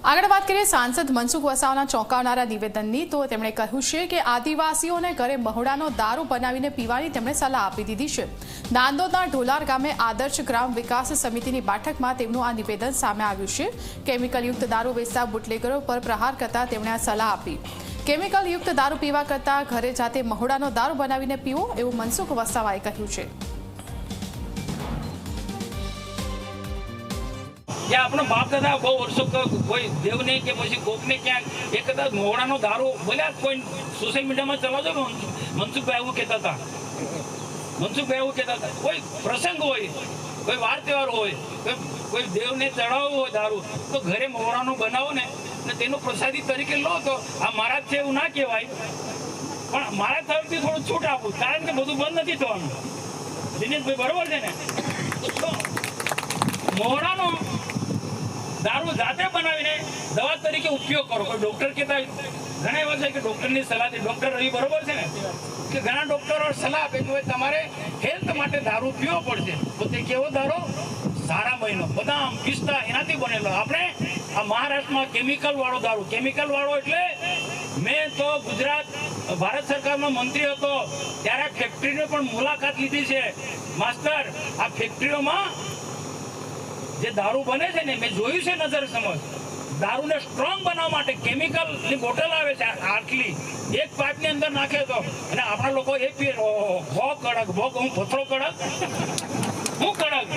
આગળ વાત કરીએ સાંસદ મનસુખ વસાવાના ચોંકાવનારા નિવેદનની તો તેમણે કહ્યું છે કે આદિવાસીઓને ઘરે મહોડાનો દારૂ બનાવીને પીવાની તેમણે સલાહ આપી દીધી છે। નાંદોદના ઢોલાર ગામે આદર્શ ગ્રામ વિકાસ સમિતિની બેઠકમાં તેમનું આ નિવેદન સામે આવ્યું છે। કેમિકલયુક્ત દારૂ વેચતા બુટલેગરો પર પ્રહાર કરતા તેમણે આ સલાહ આપી। કેમિકલયુક્ત દારૂ પીવા કરતા ઘરે જાતે મહોડાનો દારૂ બનાવીને પીવો એવું મનસુખ વસાવાએ કહ્યું છે। क्या अपना बाप दादा बहु वर्षों का कोई देव ने के मुझे कोक ने क्या एक कदा मोहड़ा नो दारू बोले कोई सोशल मीडिया में चला दो मनसुख भाई वो कहता था कोई प्रसंग हो कोई वार त्यौहार हो कोई देव ने चढ़ाव हो दारू तो घरे मोहड़ा नो बनाओ ने तेनो प्रसादी तरीके लो तो आ महाराज छे એવું ના કહેવાય પણ મારા તરફથી થોડું છૂટ આપું કારણ કે બધું બંધ નથી થવાનું। દિનેશભાઈ બરોબર છે ને? તો મોહડાનો दारू जाते बनावीने दवा तरीके उपयोग करो। कोई डॉक्टर कहता घणा एवा छे के डॉक्टरनी सलाह दे डॉक्टर रवि बरोबर छे ने के घणा डॉक्टरो सलाह आपे के तमारे हेल्थ माटे दारू पीवो पड़शे तो ते केवो दारू सारा महीनो बदाम पिस्ता एनाथी बनेलो। आपणे आ महाराष्ट्र में केमिकल वाळो एटले मैं तो गुजरात भारत सरकार में मंत्री हतो त्यारे फैक्टरी ने पण मुलाकात लीधी छे। मास्टर आ फैक्टरीओ में जे दारू बने छे ने मैं जोयुं छे नजर समझ दारू ने स्ट्रोंग बनाववा माटे केमिकल नी बोटल आवे छे आटली एक पाइप ની અંદર નાખે તો અને આપણા લોકો એ પીએ ભો કડક ભો હું પથરો કડક હું કડક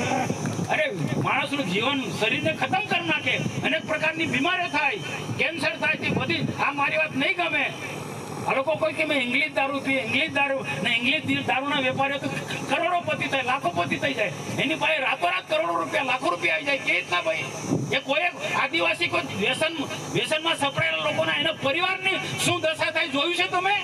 અરે માણસનું જીવન શરીરને ખતમ કરી નાખે અનેક પ્રકારની બીમારીઓ થાય કેન્સર થાય તે બધી આ મારી વાત નહીં ગમે। આ લોકો કોઈ કે મેં ઇંગ્લિશ દારૂ પીએ ઇંગ્લિશ દારૂના વેપારીઓ તો કરોડોપતિ થાય લાખોપતિ થઈ જાય એની પાસે રાતોરાત કરોડો રૂપિયા લાખો રૂપિયા આવી જાય કે રીતના ભાઈ એ કોઈ આદિવાસી કોઈ વ્યસનમાં સપડાયેલા લોકોના એના પરિવારની શું દશા થાય જોયું છે તમે?